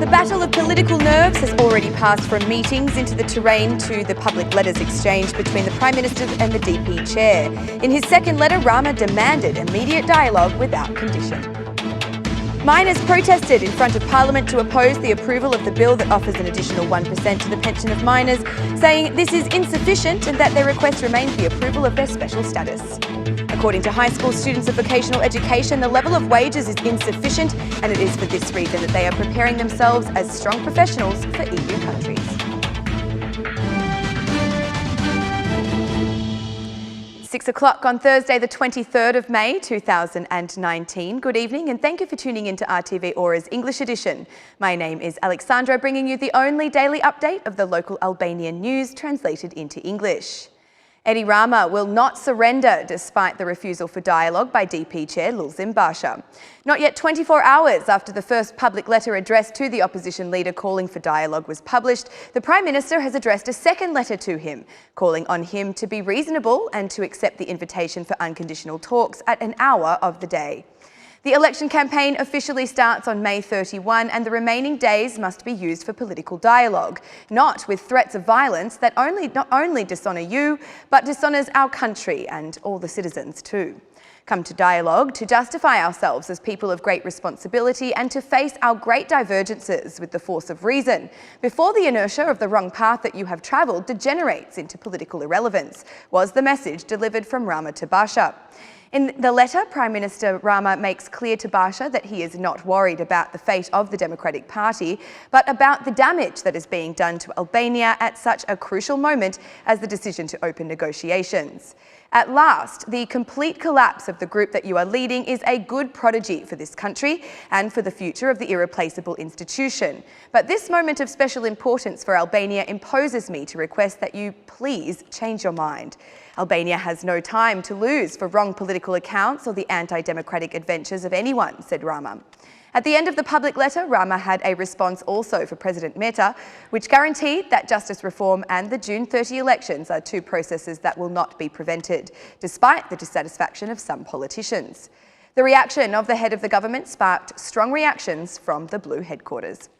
The battle of political nerves has already passed from meetings into the terrain to the public letters exchange between the Prime Minister and the DP Chair. In his second letter, Rama demanded immediate dialogue without condition. Miners protested in front of Parliament to oppose the approval of the bill that offers an additional 1% to the pension of miners, saying this is insufficient and that their request remains the approval of their special status. According to high school students of vocational education, the level of wages is insufficient, and it is for this reason that they are preparing themselves as strong professionals for EU countries. It's 6 o'clock on Thursday, the 23rd of May 2019. Good evening and thank you for tuning in to RTV Ora's English edition. My name is Alexandra, bringing you the only daily update of the local Albanian news translated into English. Edi Rama will not surrender despite the refusal for dialogue by DP Chair Lawson Basha. Not yet 24 hours after the first public letter addressed to the opposition leader calling for dialogue was published, the Prime Minister has addressed a second letter to him, calling on him to be reasonable and to accept the invitation for unconditional talks at an hour of the day. The election campaign officially starts on May 31 and the remaining days must be used for political dialogue, not with threats of violence that not only dishonour you, but dishonours our country and all the citizens too. Come to dialogue to justify ourselves as people of great responsibility and to face our great divergences with the force of reason, before the inertia of the wrong path that you have travelled degenerates into political irrelevance, was the message delivered from Rama to Basha. In the letter, Prime Minister Rama makes clear to Basha that he is not worried about the fate of the Democratic Party, but about the damage that is being done to Albania at such a crucial moment as the decision to open negotiations. At last, the complete collapse of the group that you are leading is a good prodigy for this country and for the future of the irreplaceable institution. But this moment of special importance for Albania imposes me to request that you please change your mind. Albania has no time to lose for wrong political accounts or the anti-democratic adventures of anyone, said Rama. At the end of the public letter, Rama had a response also for President Meta, which guaranteed that justice reform and the June 30 elections are two processes that will not be prevented, despite the dissatisfaction of some politicians. The reaction of the head of the government sparked strong reactions from the Blue headquarters.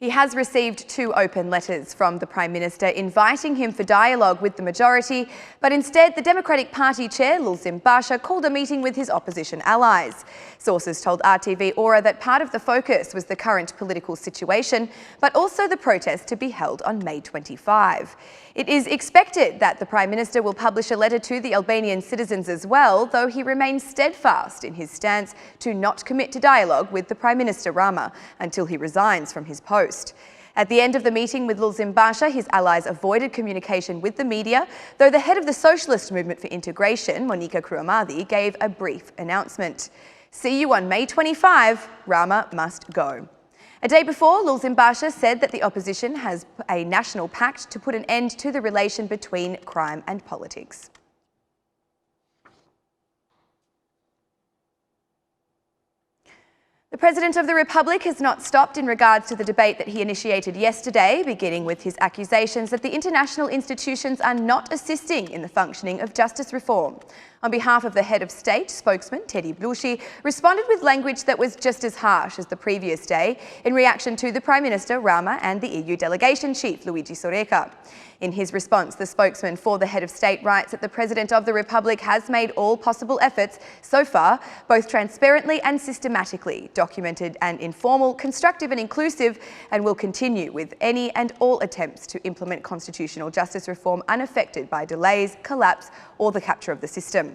He has received two open letters from the Prime Minister inviting him for dialogue with the majority, but instead the Democratic Party Chair, Lawson Basha, called a meeting with his opposition allies. Sources told RTV Ora that part of the focus was the current political situation, but also the protest to be held on May 25. It is expected that the Prime Minister will publish a letter to the Albanian citizens as well, though he remains steadfast in his stance to not commit to dialogue with the Prime Minister Rama until he resigns from his post. At the end of the meeting with Lawson Basha, his allies avoided communication with the media, though the head of the Socialist Movement for Integration, Monica Kruamadi, gave a brief announcement. See you on May 25, Rama must go. A day before, Lawson Basha said that the opposition has a national pact to put an end to the relation between crime and politics. The President of the Republic has not stopped in regards to the debate that he initiated yesterday, beginning with his accusations that the international institutions are not assisting in the functioning of justice reform. On behalf of the head of state, spokesman Teddy Blushi responded with language that was just as harsh as the previous day in reaction to the Prime Minister Rama and the EU delegation chief Luigi Soreca. In his response, the spokesman for the head of state writes that the President of the Republic has made all possible efforts so far, both transparently and systematically, documented and informal, constructive and inclusive, and will continue with any and all attempts to implement constitutional justice reform unaffected by delays, collapse or the capture of the system.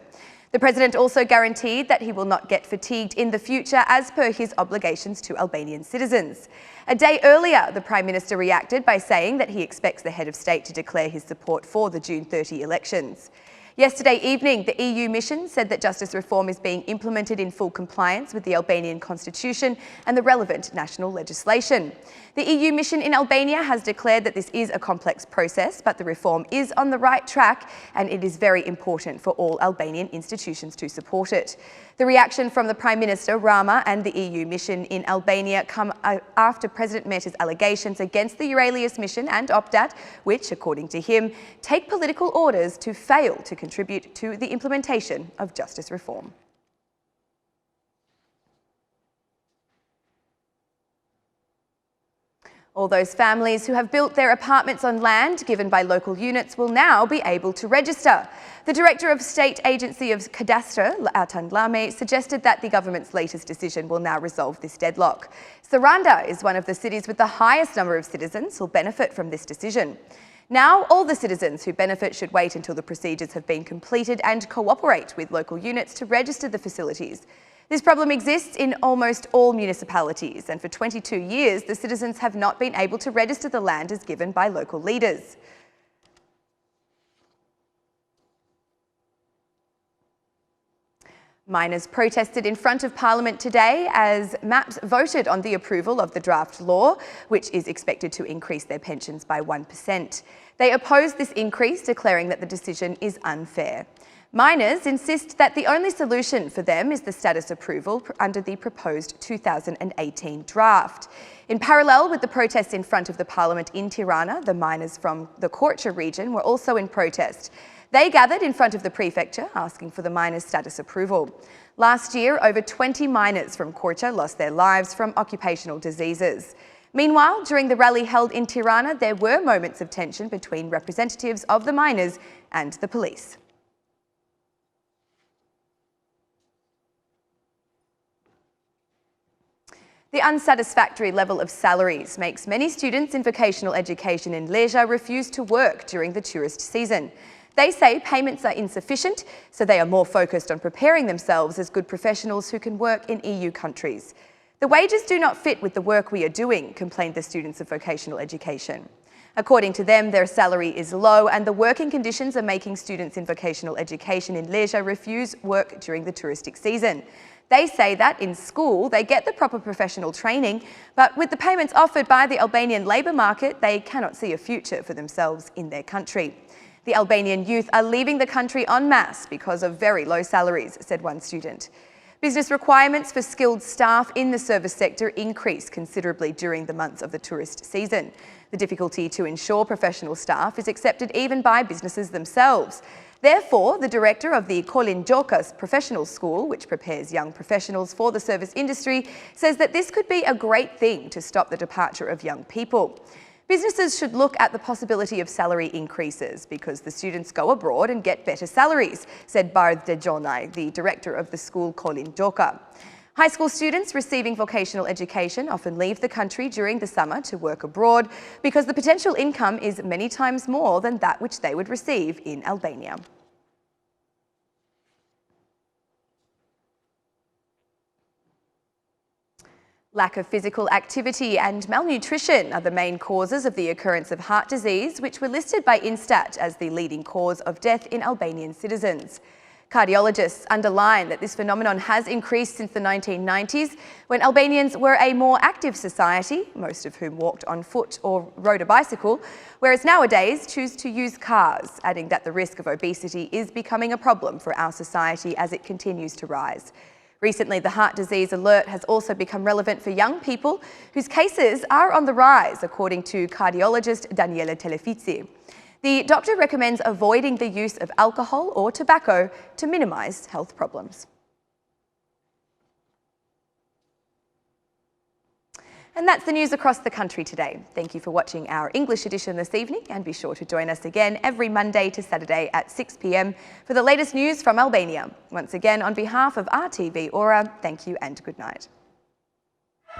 The President also guaranteed that he will not get fatigued in the future as per his obligations to Albanian citizens. A day earlier, the Prime Minister reacted by saying that he expects the head of state to declare his support for the June 30 elections. Yesterday evening, the EU mission said that justice reform is being implemented in full compliance with the Albanian constitution and the relevant national legislation. The EU mission in Albania has declared that this is a complex process, but the reform is on the right track and it is very important for all Albanian institutions to support it. The reaction from the Prime Minister Rama and the EU mission in Albania come after President Meta's allegations against the Euralius mission and Optat, which, according to him, take political orders to fail to contribute to the implementation of justice reform. All those families who have built their apartments on land given by local units will now be able to register. The Director of State Agency of Cadastre, Lawson Basha, suggested that the government's latest decision will now resolve this deadlock. Saranda is one of the cities with the highest number of citizens who'll benefit from this decision. Now, all the citizens who benefit should wait until the procedures have been completed and cooperate with local units to register the facilities. This problem exists in almost all municipalities, and for 22 years, the citizens have not been able to register the land as given by local leaders. Miners protested in front of Parliament today as MAPs voted on the approval of the draft law, which is expected to increase their pensions by 1%. They opposed this increase, declaring that the decision is unfair. Miners insist that the only solution for them is the status approval under the proposed 2018 draft. In parallel with the protests in front of the Parliament in Tirana, the miners from the Korcha region were also in protest. They gathered in front of the prefecture asking for the miners' status approval. Last year, over 20 miners from Korcha lost their lives from occupational diseases. Meanwhile, during the rally held in Tirana, there were moments of tension between representatives of the miners and the police. The unsatisfactory level of salaries makes many students in vocational education in leisure refuse to work during the tourist season. They say payments are insufficient, so they are more focused on preparing themselves as good professionals who can work in EU countries. The wages do not fit with the work we are doing, complained the students of vocational education. According to them, their salary is low and the working conditions are making students in vocational education in leisure refuse work during the touristic season. They say that in school they get the proper professional training, but with the payments offered by the Albanian labour market, they cannot see a future for themselves in their country. The Albanian youth are leaving the country en masse because of very low salaries, said one student. Business requirements for skilled staff in the service sector increase considerably during the months of the tourist season. The difficulty to ensure professional staff is accepted even by businesses themselves. Therefore, the director of the Kolin Jokas Professional School, which prepares young professionals for the service industry, says that this could be a great thing to stop the departure of young people. Businesses should look at the possibility of salary increases because the students go abroad and get better salaries, said Bard Dejonai, the director of the school Kolin Joka. High school students receiving vocational education often leave the country during the summer to work abroad because the potential income is many times more than that which they would receive in Albania. Lack of physical activity and malnutrition are the main causes of the occurrence of heart disease, which were listed by Instat as the leading cause of death in Albanian citizens. Cardiologists underline that this phenomenon has increased since the 1990s, when Albanians were a more active society, most of whom walked on foot or rode a bicycle, whereas nowadays choose to use cars, adding that the risk of obesity is becoming a problem for our society as it continues to rise. Recently, the heart disease alert has also become relevant for young people whose cases are on the rise, according to cardiologist Daniela Telefizi. The doctor recommends avoiding the use of alcohol or tobacco to minimise health problems. And that's the news across the country today. Thank you for watching our English edition this evening, and be sure to join us again every Monday to Saturday at 6 p.m. for the latest news from Albania. Once again, on behalf of RTV Ora, thank you and good night.